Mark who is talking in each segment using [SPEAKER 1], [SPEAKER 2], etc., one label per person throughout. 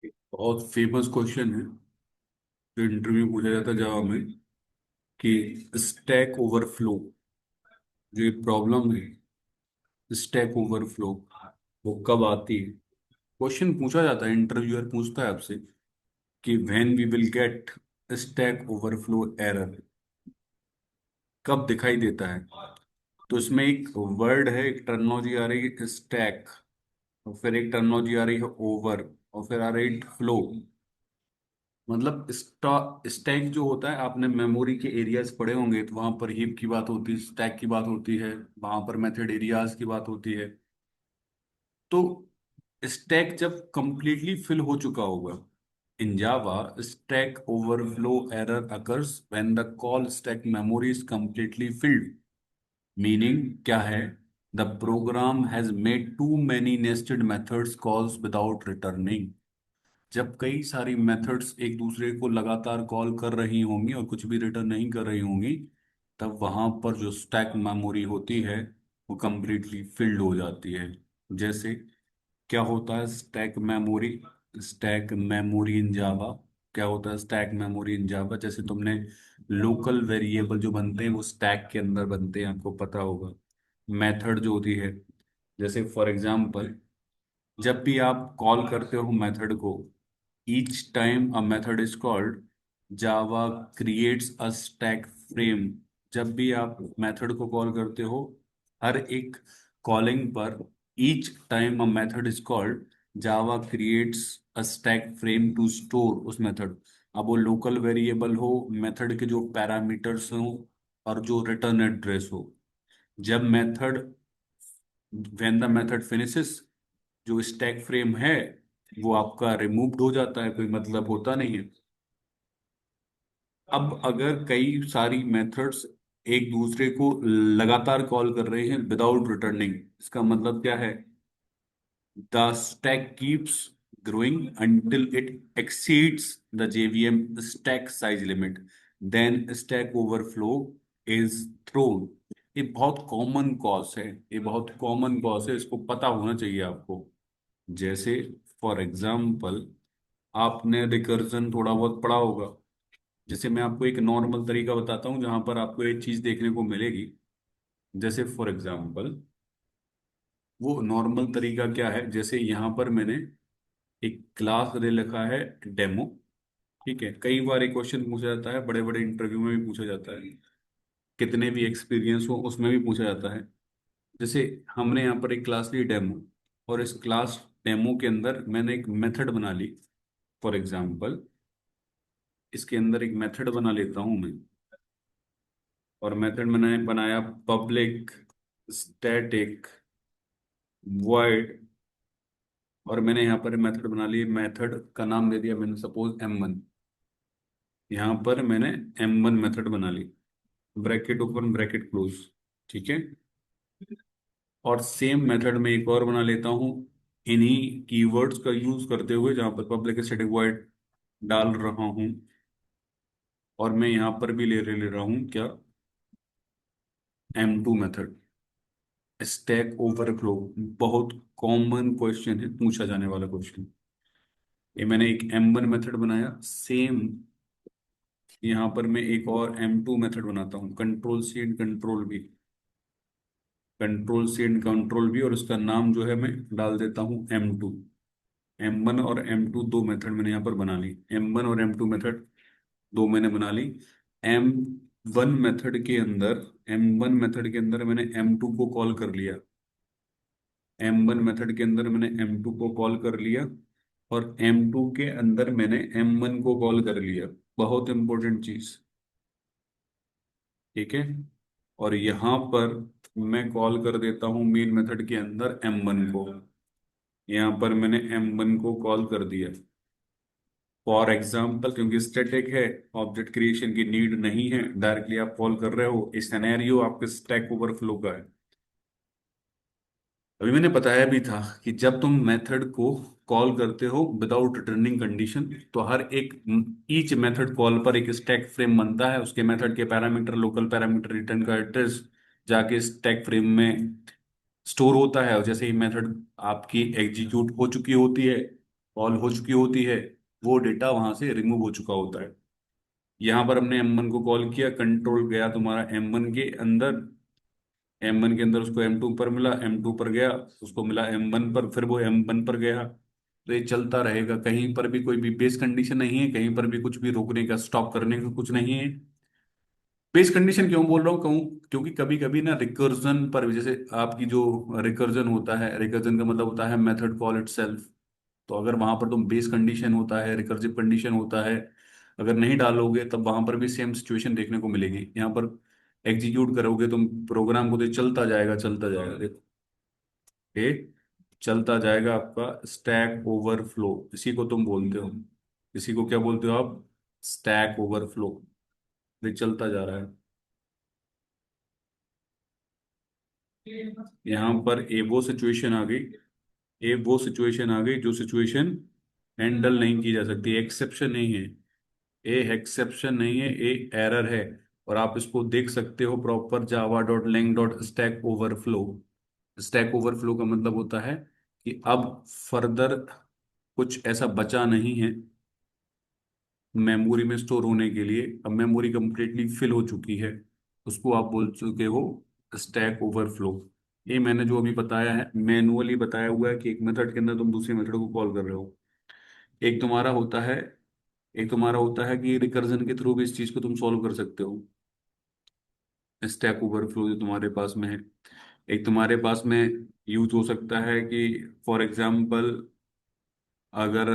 [SPEAKER 1] एक बहुत famous question है जो इंटरव्यू पूछा जाता है जावा में कि स्टैक ओवरफ्लो जो एक प्रॉब्लम है, स्टैक ओवरफ्लो, वो कब आती है। क्वेश्चन पूछा जाता है, इंटरव्यूअर पूछता है आपसे कि when we will get stack overflow error, कब दिखाई देता है। तो इसमें एक वर्ड है, एक टर्मिनोलॉजी आ रही है स्टैक, और फिर एक टर्मिनोलॉजी आ रही है ओवर, और फिर आ रही है फ्लो। मतलब स्टैक जो होता है, आपने मेमोरी के एरियाज पढ़े होंगे तो वहां पर हीप की बात होती है, स्टैक की बात होती है, वहां पर मेथड एरियाज की बात होती है। तो स्टैक जब कंप्लीटली फिल हो चुका होगा, in Java stack overflow error occurs when the call stack memory is completely filled. Meaning क्या है, the program has made too many nested methods calls without returning. जब कई सारी मेथड्स एक दूसरे को लगातार कॉल कर रही होंगी और कुछ भी रिटर्न नहीं कर रही होंगी, तब वहां पर जो स्टैक मेमोरी होती है वो कंप्लीटली फिल्ड हो जाती है। जैसे क्या होता है stack memory, stack memory in Java, क्या होता है स्टैक मेमोरी इन जावा। जैसे तुमने लोकल वेरिएबल जो बनते हैं वो स्टैक के अंदर बनते हैं, आपको पता होगा। मेथड जो होती है, जैसे फॉर एग्जांपल जब भी आप कॉल करते हो मेथड को, each time a method is called, Java creates a stack frame. जब भी आप मेथड को कॉल करते हो, हर एक कॉलिंग पर, each time a method is called, Java creates a stack frame to store उस मेथड। अब वो लोकल वेरिएबल हो, मेथड के जो पैरामीटर्स हो, और जो रिटर्न एड्रेस हो। जब method, when the method finishes, जो स्टैक फ्रेम है वो आपका रिमूव्ड हो जाता है, कोई मतलब होता नहीं है। अब अगर कई सारी मेथड्स एक दूसरे को लगातार कॉल कर रहे हैं विदाउट रिटर्निंग, इसका मतलब क्या है, the stack keeps growing until it exceeds the JVM stack size limit, then stack overflow is thrown। ये बहुत कॉमन कॉज है, ये बहुत कॉमन कॉज है, इसको पता होना चाहिए आपको। जैसे फॉर एग्जाम्पल आपने रिकर्जन थोड़ा बहुत पढ़ा होगा। जैसे मैं आपको एक नॉर्मल तरीका बताता हूँ जहां पर आपको एक चीज देखने को मिलेगी। जैसे फॉर एग्जाम्पल, वो नॉर्मल तरीका क्या है, जैसे यहाँ पर मैंने एक क्लास दे रखा है, डेमो। ठीक है, कई बार एक क्वेश्चन पूछा जाता है, बड़े बड़े इंटरव्यू में भी पूछा जाता है, कितने भी एक्सपीरियंस हो उसमें भी पूछा जाता है। जैसे हमने यहाँ पर एक क्लास ली डेमो, और इस क्लास डेमो के अंदर मैंने एक मेथड बना ली। फॉर एग्जाम्पल इसके अंदर एक मेथड बना लेता हूं मैं, और मेथड मैंने बनाया पब्लिक स्टैटिक वॉइड, और मैंने यहाँ पर मेथड बना ली, मेथड का नाम दे दिया मैंने सपोज M1। यहाँ पर मैंने M1 मेथड बना ली, ब्रैकेट ओपन ब्रैकेट क्लोज। ठीक है, और सेम मेथड में एक और बना लेता हूँ इन्हीं कीवर्ड्स का यूज करते हुए, जहाँ पर पब्लिक स्टैटिक वॉइड डाल रहा हूँ, और मैं यहाँ पर भी ले रहा हूँ क्या, M2 मेथड। स्टैक ओवरफ्लो बहुत कॉमन क्वेश्चन है, पूछा जाने वाला क्वेश्चन। ये मैंने एक M1 मेथड बनाया, सेम यहाँ पर मैं एक और M2 मेथड बनाता हूँ, कंट्रोल सी एंड कंट्रोल भी, कंट्रोल सी एंड कंट्रोल भी, और उसका नाम जो है मैं डाल देता हूँ M2। M1 और M2 दो मेथड मैंने यहाँ पर बना ली, M1 और M2 मेथड दो मैंने बना ली। M1 मेथड के अंदर, M1 मेथड के अंदर मैंने M2 को कॉल कर लिया, M1 मेथड के अंदर मैंने M2 को कॉल कर लिया, और M2 के अंदर मैंने M1 को कॉल कर लिया। बहुत इंपॉर्टेंट चीज, ठीक है। और यहां पर मैं कॉल कर देता हूं मेन मेथड के अंदर M1 को, यहां पर मैंने M1 को कॉल कर दिया। फॉर एग्जाम्पल क्योंकि स्टैटिक है, ऑब्जेक्ट क्रिएशन की नीड नहीं है, डायरेक्टली आप कॉल कर रहे हो, इस सिनेरियो आपके स्टैक ओवरफ्लो का है। अभी मैंने बताया भी था कि जब तुम मेथड को कॉल करते हो विदाउट रिटर्निंग कंडीशन, तो हर एक, ईच मेथड कॉल पर एक स्टैक फ्रेम बनता है, उसके मेथड के पैरामीटर, लोकल पैरामीटर, रिटर्न का एड्रेस जाके स्टैक फ्रेम में स्टोर होता है। और जैसे ही मेथड आपकी एग्जीक्यूट हो चुकी होती है, कॉल हो चुकी होती है, वो डेटा वहां से रिमूव हो चुका होता है। यहाँ पर हमने M1 को कॉल किया, कंट्रोल गया तुम्हारा M1 के अंदर, M1 के अंदर उसको M2 पर मिला, M2 पर गया, उसको मिला M1 पर, फिर वो M1 पर गया। तो ये चलता रहेगा, कहीं पर भी कोई भी बेस कंडीशन नहीं है, कहीं पर भी कुछ भी रोकने का, स्टॉप करने का कुछ नहीं है। बेस कंडीशन क्यों बोल रहा हूँ, कहूँ क्योंकि कभी कभी ना रिकर्जन पर भी, जैसे आपकी जो रिकर्जन होता है, रिकर्जन का मतलब होता है मेथड कॉल इटसेल्फ। तो अगर वहां पर तुम बेस कंडीशन होता है, रिकर्सिव कंडीशन होता है, अगर नहीं डालोगे तब वहां पर भी सेम सिचुएशन देखने को मिलेगी। यहाँ पर एग्जीक्यूट करोगे तुम प्रोग्राम को, तो चलता जाएगा, चलता जाएगा, देखो ये चलता जाएगा आपका स्टैक ओवरफ्लो, इसी को तुम बोलते हो। इसी को क्या बोलते हो आप? Stack overflow. ये चलता जा रहा है। यहाँ पर ए वो सिचुएशन आ गई, ये वो सिचुएशन आ गई जो सिचुएशन हैंडल नहीं की जा सकती, एक्सेप्शन नहीं है। ए एक्सेप्शन नहीं है, ए एरर है। और आप इसको देख सकते हो proper Java dot lang dot stack overflow. Stack overflow का मतलब होता है कि अब फर्दर कुछ ऐसा बचा नहीं है मेमोरी में स्टोर होने के लिए, अब मेमोरी कंप्लीटली फिल हो चुकी है। उसको आप बोल चुके हो स्टैक ओवरफ्लो। ये मैंने जो अभी बताया है मैनुअली बताया हुआ है कि एक मेथड के अंदर तुम दूसरे मेथड को कॉल कर रहे हो। एक तुम्हारा होता है एक तुम्हारा होता है कि रिकर्जन के थ्रू भी इस चीज को तुम सॉल्व कर सकते हो, स्टैक ओवरफ्लो जो तुम्हारे पास में है। एक तुम्हारे पास में यूज हो सकता है कि फॉर एग्जाम्पल, अगर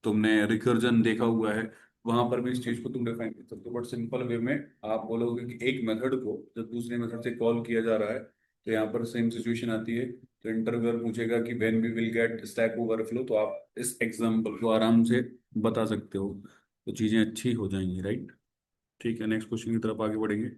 [SPEAKER 1] तुमने रिकर्जन देखा हुआ है, वहां पर भी इस चीज को तुम डिफाइन कर सकते हो, बट सिंपल वे में आप बोलोगे कि एक मेथड को जब दूसरे मेथड से कॉल किया जा रहा है, तो यहाँ पर सेम सिचुएशन आती है। तो इंटरव्यूअर पूछेगा कि when we will get stack overflow, तो आप इस एग्जांपल को आराम से बता सकते हो, तो चीजें अच्छी हो जाएंगी, राइट। ठीक है, नेक्स्ट क्वेश्चन की तरफ आगे बढ़ेंगे।